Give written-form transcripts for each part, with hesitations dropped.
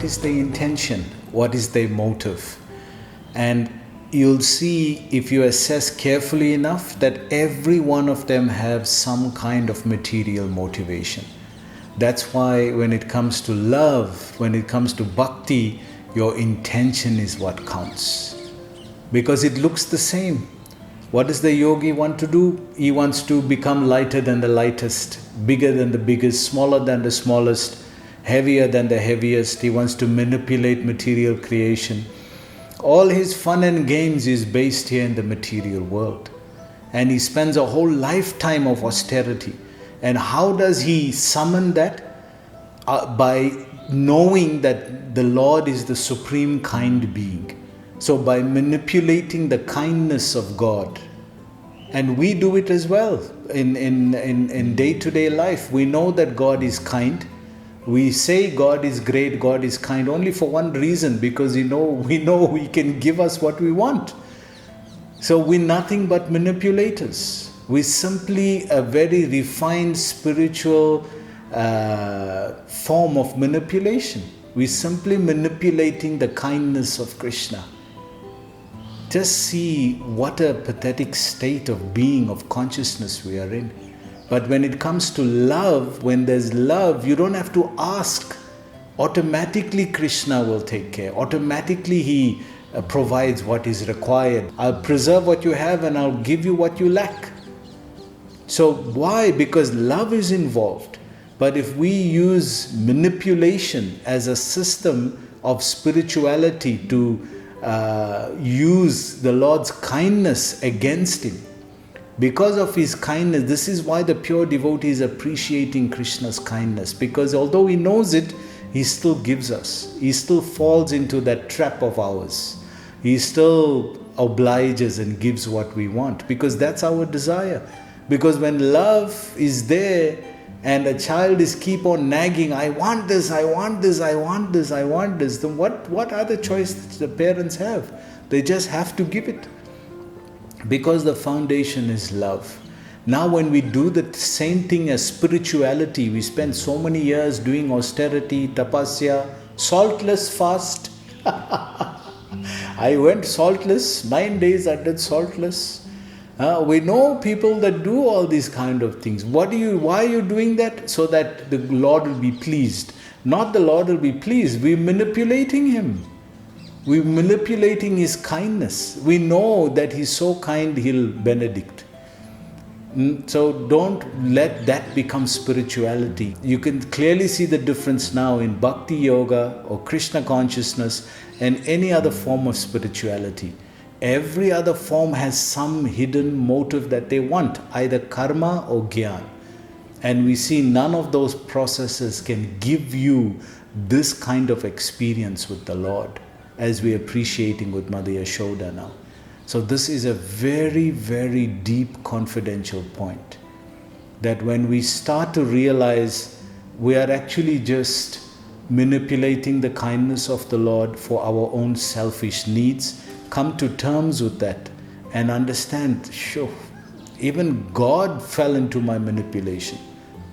is the intention? What is their motive? And you'll see, if you assess carefully enough, that every one of them have some kind of material motivation. That's why when it comes to love, when it comes to bhakti, your intention is what counts. Because it looks the same. What does the yogi want to do? He wants to become lighter than the lightest, bigger than the biggest, smaller than the smallest, heavier than the heaviest. He wants to manipulate material creation. All his fun and games is based here in the material world. And he spends a whole lifetime of austerity. And how does he summon that? By knowing that the Lord is the supreme kind being. So by manipulating the kindness of God, and we do it as well in day-to-day life. We know that God is kind. We say God is great, God is kind only for one reason, because we know He can give us what we want. So we're nothing but manipulators. We're simply a very refined spiritual form of manipulation. We're simply manipulating the kindness of Krishna. Just see what a pathetic state of being, of consciousness we are in. But when it comes to love, when there's love, you don't have to ask. Automatically Krishna will take care. Automatically He provides what is required. I'll preserve what you have and I'll give you what you lack. So why? Because love is involved. But if we use manipulation as a system of spirituality to use the Lord's kindness against Him, because of His kindness, this is why the pure devotee is appreciating Krishna's kindness, because although he knows it, he still gives us. He still falls into that trap of ours. He still obliges and gives what we want, because that's our desire. Because when love is there and a child is keep on nagging, I want this, I want this, I want this, I want this, then what other choice the parents have? They just have to give it. Because the foundation is love. Now when we do the same thing as spirituality, we spend so many years doing austerity, tapasya, saltless fast. I went saltless, 9 days I did saltless. We know people that do all these kind of things. Why are you doing that? So that the Lord will be pleased. Not the Lord will be pleased, we're manipulating Him. We're manipulating His kindness. We know that He's so kind, He'll benedict. So don't let that become spirituality. You can clearly see the difference now in Bhakti Yoga or Krishna consciousness and any other form of spirituality. Every other form has some hidden motive that they want, either karma or gyan. And we see none of those processes can give you this kind of experience with the Lord, as we are appreciating with Mother Yashoda now. So this is a very, very deep confidential point, that when we start to realize we are actually just manipulating the kindness of the Lord for our own selfish needs, come to terms with that and understand, sure, even God fell into my manipulation.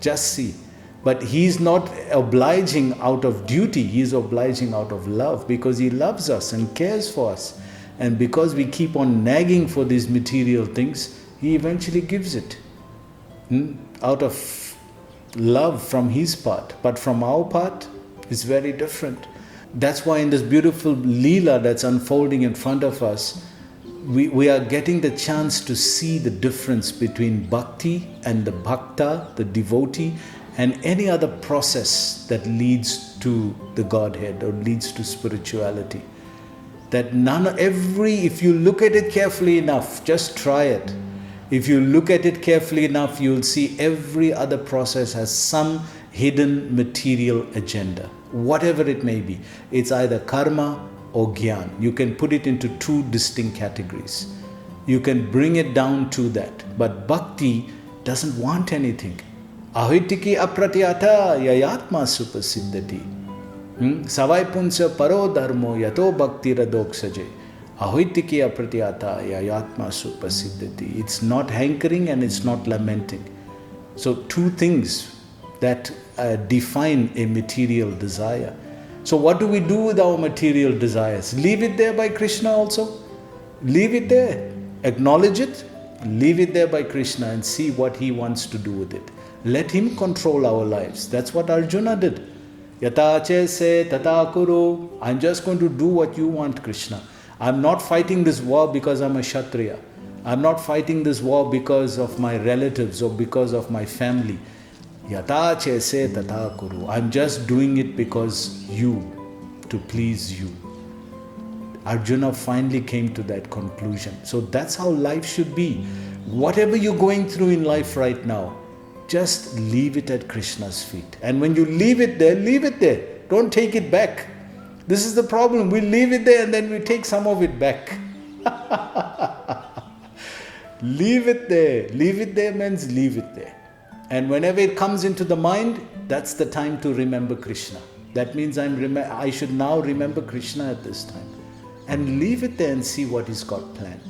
Just see. But He's not obliging out of duty, He's obliging out of love, because He loves us and cares for us. And because we keep on nagging for these material things, He eventually gives it. Out of love from His part. But from our part, it's very different. That's why in this beautiful Leela that's unfolding in front of us, we are getting the chance to see the difference between bhakti and the bhakta, the devotee, and any other process that leads to the Godhead or leads to spirituality. That if you look at it carefully enough, just try it. If you look at it carefully enough, you'll see every other process has some hidden material agenda. Whatever it may be. It's either karma or gyan. You can put it into two distinct categories. You can bring it down to that. But bhakti doesn't want anything. Ahitiki apratyata yayatma supasiddhati. Savai punsa paro dharmo yato bhakti radoksaje. Ahitiki apratyata yayatma supasiddhati. It's not hankering and it's not lamenting. So two things that define a material desire. So what do we do with our material desires? Leave it there by Krishna also. Leave it there. Acknowledge it. Leave it there by Krishna and see what he wants to do with it. Let him control our lives. That's what Arjuna did. Yata se tata kuru. I'm just going to do what you want, Krishna. I'm not fighting this war because I'm a Kshatriya. I'm not fighting this war because of my relatives or because of my family. Yata se tata kuru. I'm just doing it because to please you. Arjuna finally came to that conclusion. So that's how life should be. Whatever you're going through in life right now, just leave it at Krishna's feet. And when you leave it there, leave it there. Don't take it back. This is the problem. We leave it there and then we take some of it back. Leave it there. Leave it there means leave it there. And whenever it comes into the mind, that's the time to remember Krishna. That means I should now remember Krishna at this time. And leave it there and see what he's got planned.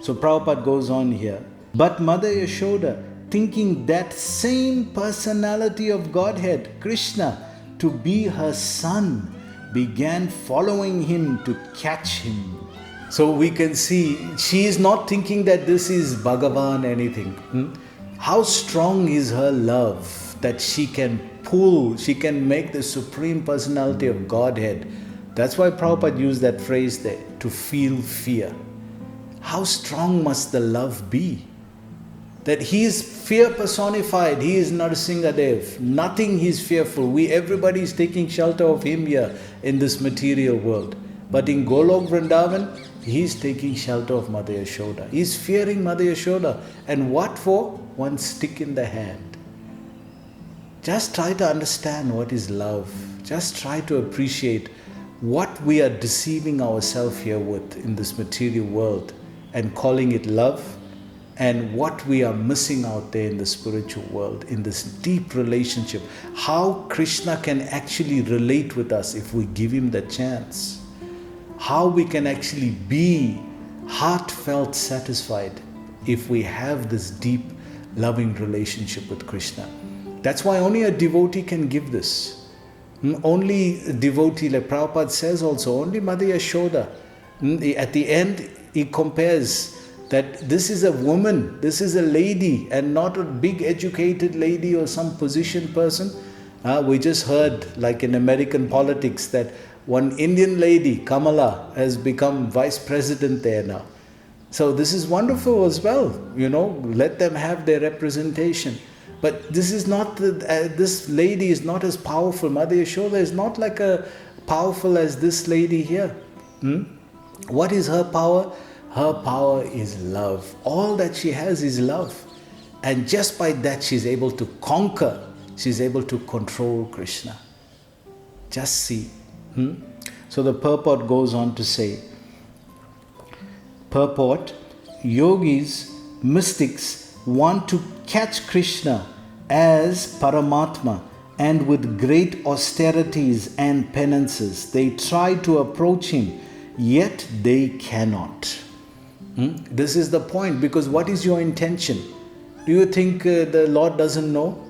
So Prabhupada goes on here. But Mother Yashoda, thinking that same personality of Godhead, Krishna, to be her son, began following him to catch him. So we can see she is not thinking that this is Bhagavan anything. How strong is her love that she can make the supreme personality of Godhead. That's why Prabhupada used that phrase there, to feel fear. How strong must the love be? That he is fear personified. He is Narasimhadev. Nothing he is fearful. Everybody is taking shelter of him here in this material world. But in Golok Vrindavan, he is taking shelter of Mother Yashoda. He is fearing Mother Yashoda. And what for? One stick in the hand. Just try to understand what is love. Just try to appreciate what we are deceiving ourselves here with in this material world and calling it love, and what we are missing out there in the spiritual world, in this deep relationship. How Krishna can actually relate with us if we give him the chance. How we can actually be heartfelt satisfied if we have this deep loving relationship with Krishna. That's why only a devotee can give this. Only a devotee, like Prabhupada says also, only Mother Yashoda. At the end, he compares that this is a woman, this is a lady, and not a big educated lady or some position person. We just heard, like in American politics, that one Indian lady, Kamala, has become vice president there now. So this is wonderful as well, let them have their representation. But this is not, this lady is not as powerful. Mother Yashoda is not like powerful as this lady here. What is her power? Her power is love. All that she has is love. And just by that she's able to conquer. She's able to control Krishna. Just see. So the purport goes on to say, yogis, mystics want to catch Krishna as Paramatma, and with great austerities and penances they try to approach him, yet they cannot. This is the point, because what is your intention? Do you think the Lord doesn't know?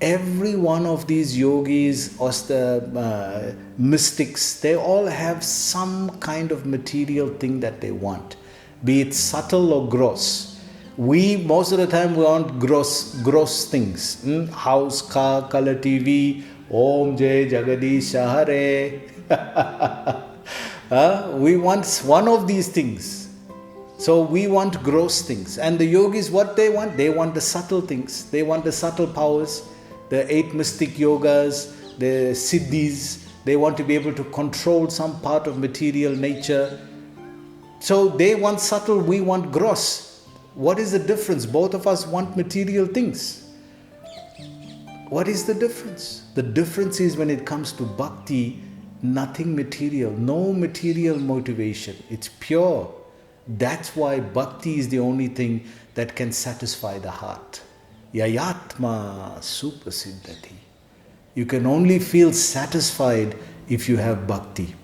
Every one of these yogis or the mystics, they all have some kind of material thing that they want, be it subtle or gross. We, most of the time, we want gross things. House, car, color TV, Om Jai Jagadish Hare. We want one of these things. So we want gross things. And the yogis, what they want? They want the subtle things. They want the subtle powers, the 8 mystic yogas, the siddhis. They want to be able to control some part of material nature. So they want subtle, we want gross. What is the difference? Both of us want material things. What is the difference? The difference is when it comes to bhakti, nothing material, no material motivation. It's pure. That's why bhakti is the only thing that can satisfy the heart. Yayatma supasiddhati. You can only feel satisfied if you have bhakti.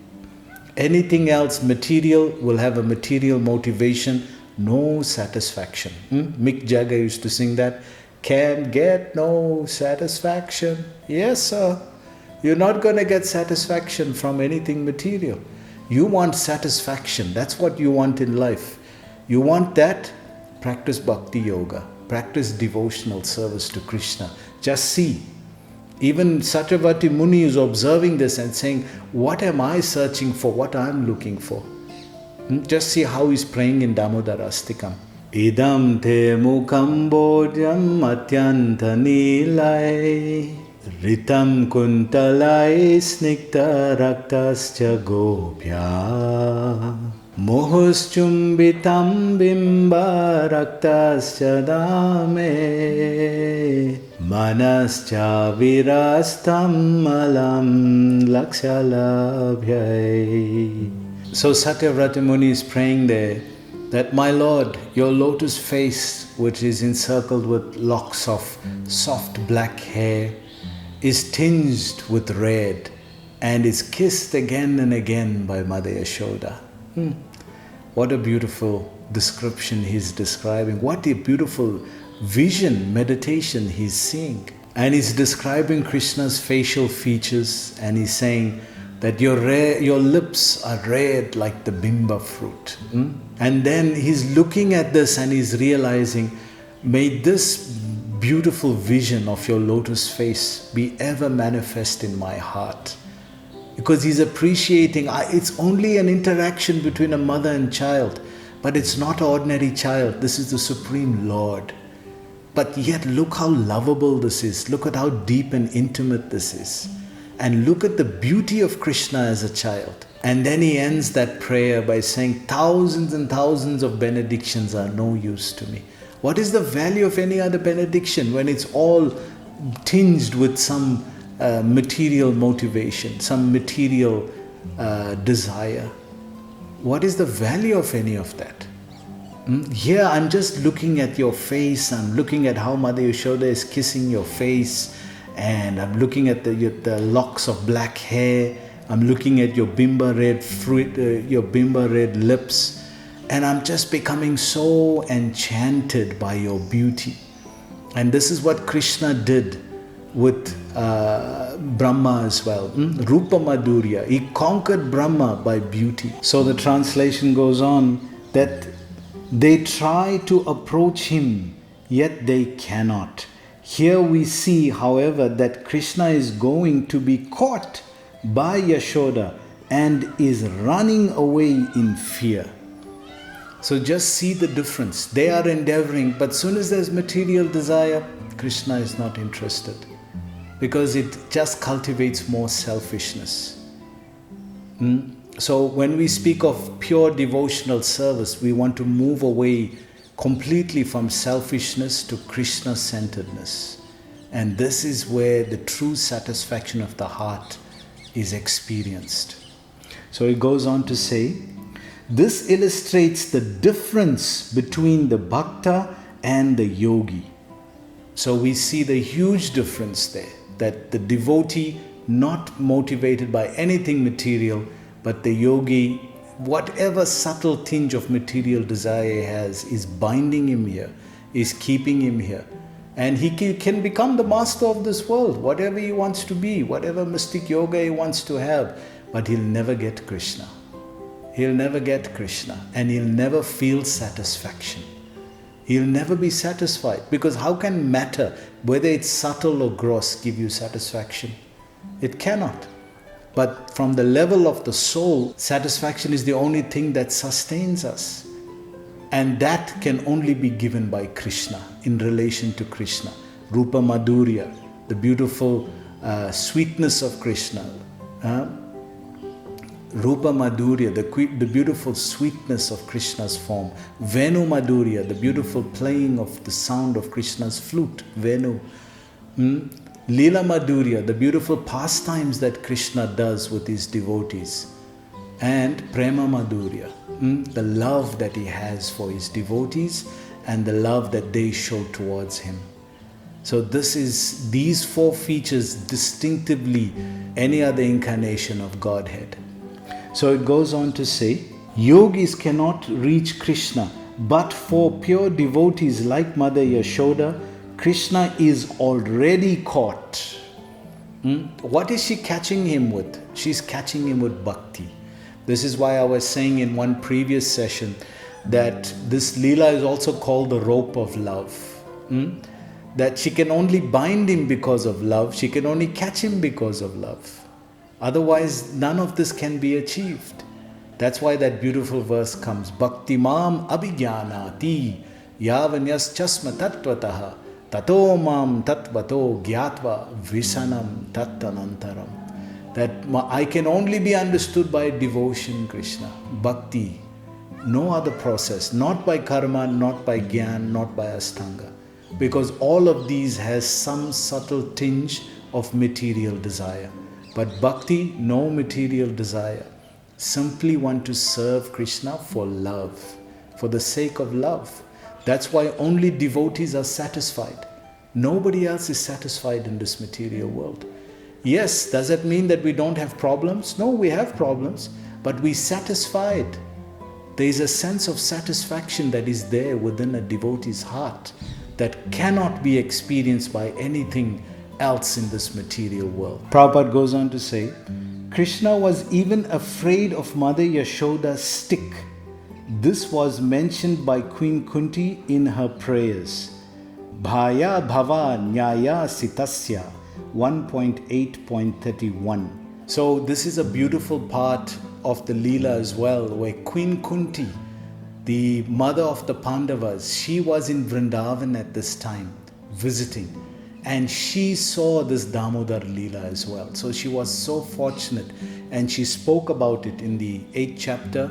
Anything else, material, will have a material motivation, no satisfaction. Mick Jagger used to sing that. Can get no satisfaction. Yes, sir. You're not going to get satisfaction from anything material. You want satisfaction. That's what you want in life. You want that? Practice bhakti yoga. Practice devotional service to Krishna. Just see. Even Satyavati Muni is observing this and saying, what am I searching for? What I'm looking for? Just see how he's praying in Damodarastikam. Idam te mukam bodhyam atyanta nilai ritam kuntalai snikta raktascha gopya mohuschumbitam bimba raktascha dame manascha virastam malam lakshalabhyai. So Satyavrata Muni is praying there that, my Lord, your lotus face, which is encircled with locks of soft black hair, is tinged with red and is kissed again and again by Mother Yashoda. What a beautiful description he's describing. What a beautiful vision, meditation he's seeing. And he's describing Krishna's facial features, and he's saying that your lips are red like the bimba fruit. And then he's looking at this and he's realizing, may this beautiful vision of your lotus face be ever manifest in my heart. Because he's appreciating, it's only an interaction between a mother and child, but it's not an ordinary child. This is the Supreme Lord. But yet look how lovable this is. Look at how deep and intimate this is. And look at the beauty of Krishna as a child. And then he ends that prayer by saying, thousands and thousands of benedictions are no use to me. What is the value of any other benediction when it's all tinged with some material motivation, some material desire? What is the value of any of that? Here I'm just looking at your face, I'm looking at how Mother Yashoda is kissing your face, and I'm looking at the locks of black hair, I'm looking at your bimba red fruit, your bimba red lips, and I'm just becoming so enchanted by your beauty. And this is what Krishna did with Brahma as well. Rupa Madhurya. He conquered Brahma by beauty. So the translation goes on that they try to approach him, yet they cannot. Here we see, however, that Krishna is going to be caught by Yashoda and is running away in fear. So just see the difference. They are endeavoring, but as soon as there's material desire, Krishna is not interested, because it just cultivates more selfishness. So when we speak of pure devotional service, we want to move away completely from selfishness to Krishna-centeredness. And this is where the true satisfaction of the heart is experienced. So it goes on to say, this illustrates the difference between the bhakta and the yogi. So we see the huge difference there, that the devotee, not motivated by anything material, but the yogi, whatever subtle tinge of material desire he has, is binding him here, is keeping him here. And he can become the master of this world, whatever he wants to be, whatever mystic yoga he wants to have, but he'll never get Krishna. He'll never get Krishna, and he'll never feel satisfaction. He'll never be satisfied, because how can matter, whether it's subtle or gross, give you satisfaction? It cannot. But from the level of the soul, satisfaction is the only thing that sustains us. And that can only be given by Krishna, in relation to Krishna. Rupa Madhurya, the beautiful sweetness of Krishna. Rupa Madhurya, the beautiful sweetness of Krishna's form. Venu Madhurya, the beautiful playing of the sound of Krishna's flute, Venu. Leela Madhurya, the beautiful pastimes that Krishna does with his devotees. And Prema Madhurya, the love that he has for his devotees and the love that they show towards him. So these four features distinctively any other incarnation of Godhead. So it goes on to say, yogis cannot reach Krishna, but for pure devotees like Mother Yashoda, Krishna is already caught. What is she catching him with? She's catching him with bhakti. This is why I was saying in one previous session that this Leela is also called the rope of love. That she can only bind him because of love. She can only catch him because of love. Otherwise, none of this can be achieved. That's why that beautiful verse comes. Bhakti mam abhijnanati yavanyas chasma tatvataha tato mam tatvato gyatva visanam tattanantaram. That I can only be understood by devotion, Krishna. Bhakti. No other process. Not by karma, not by gyan, not by astanga. Because all of these has some subtle tinge of material desire. But bhakti, no material desire. Simply want to serve Krishna for love, for the sake of love. That's why only devotees are satisfied. Nobody else is satisfied in this material world. Yes, does that mean that we don't have problems? No, we have problems, but we're satisfied. There is a sense of satisfaction that is there within a devotee's heart that cannot be experienced by anything else in this material world. Prabhupada goes on to say, Krishna was even afraid of Mother Yashoda's stick. This was mentioned by Queen Kunti in her prayers. Bhaya Bhava Nyaya Sitasya 1.8.31. So this is a beautiful part of the Leela as well, where Queen Kunti, the mother of the Pandavas, she was in Vrindavan at this time visiting, and she saw this Damodar Leela as well. So she was so fortunate, and she spoke about it in the 8th chapter.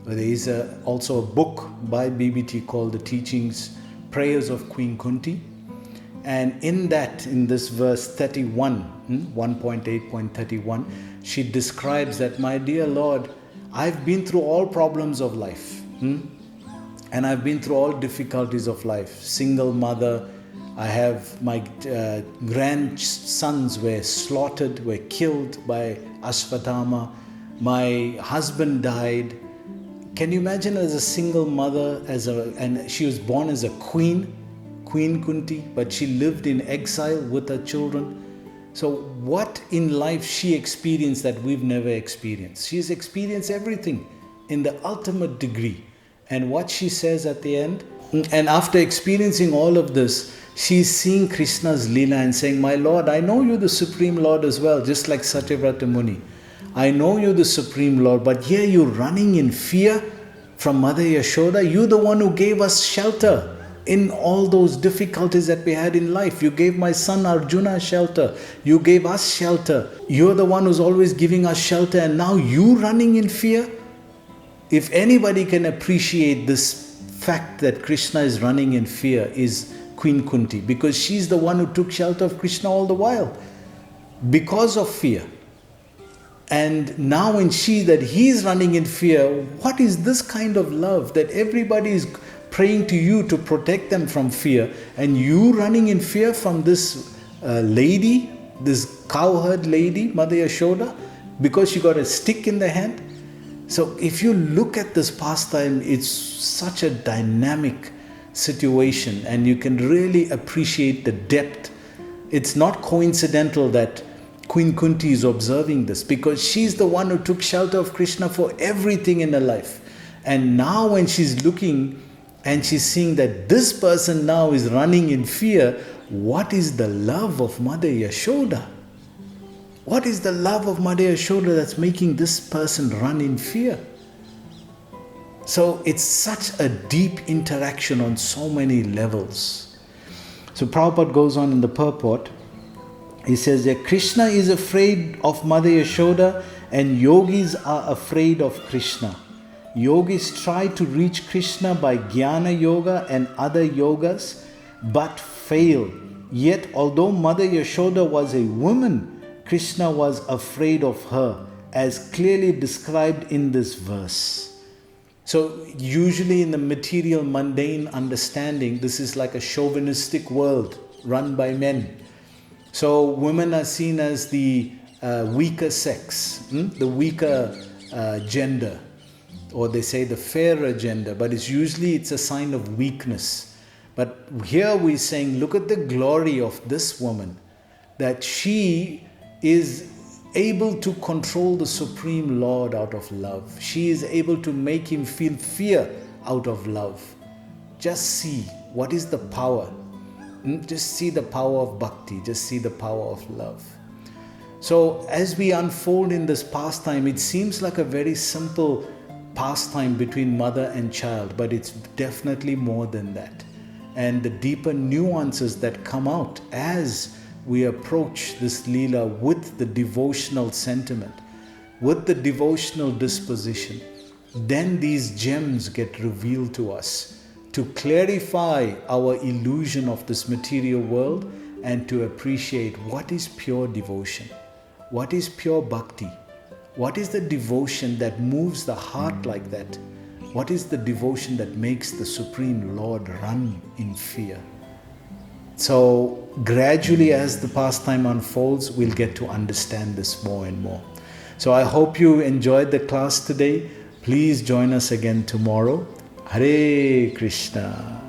There is also a book by BBT called The Teachings, Prayers of Queen Kunti. And in this verse 31, 1.8.31, she describes that, my dear Lord, I've been through all problems of life. And I've been through all difficulties of life. Single mother, I have my grandsons were slaughtered, were killed by Ashvatthama. My husband died. Can you imagine as a single mother, and she was born as a queen, Queen Kunti, but she lived in exile with her children. So what in life she experienced that we've never experienced? She's experienced everything in the ultimate degree. And what she says at the end, and after experiencing all of this, she's seeing Krishna's Leela and saying, my Lord, I know you're the Supreme Lord as well, just like Satyavrata Muni. I know you're the Supreme Lord, but here you're running in fear from Mother Yashoda. You're the one who gave us shelter in all those difficulties that we had in life. You gave my son Arjuna shelter. You gave us shelter. You're the one who's always giving us shelter, and now you running in fear? If anybody can appreciate this fact that Krishna is running in fear, is Queen Kunti, because she's the one who took shelter of Krishna all the while because of fear. And now when that he's running in fear, what is this kind of love that everybody is praying to you to protect them from fear, and you running in fear from this lady, this cowherd lady, Mother Yashoda, because she got a stick in the hand? So if you look at this pastime, it's such a dynamic situation, and you can really appreciate the depth. It's not coincidental that Queen Kunti is observing this, because she's the one who took shelter of Krishna for everything in her life. And now when she's looking and she's seeing that this person now is running in fear, what is the love of Mother Yashoda? What is the love of Mother Yashoda that's making this person run in fear? So it's such a deep interaction on so many levels. So Prabhupada goes on in the purport. He says that Krishna is afraid of Mother Yashoda, and yogis are afraid of Krishna. Yogis try to reach Krishna by Jnana Yoga and other yogas, but fail. Yet although Mother Yashoda was a woman, Krishna was afraid of her, as clearly described in this verse. So usually in the material mundane understanding, this is like a chauvinistic world run by men. So women are seen as the weaker sex, the weaker gender, or they say the fairer gender, but it's a sign of weakness. But here we're saying, look at the glory of this woman, that she is able to control the Supreme Lord out of love. She is able to make him feel fear out of love. Just see what is the power. Just see the power of bhakti. Just see the power of love. So as we unfold in this pastime, it seems like a very simple pastime between mother and child, but it's definitely more than that. And the deeper nuances that come out as we approach this Leela with the devotional sentiment, with the devotional disposition, then these gems get revealed to us to clarify our illusion of this material world and to appreciate what is pure devotion, what is pure bhakti, what is the devotion that moves the heart like that, what is the devotion that makes the Supreme Lord run in fear. So gradually as the pastime unfolds, we'll get to understand this more and more. So I hope you enjoyed the class today. Please join us again tomorrow. Hare Krishna.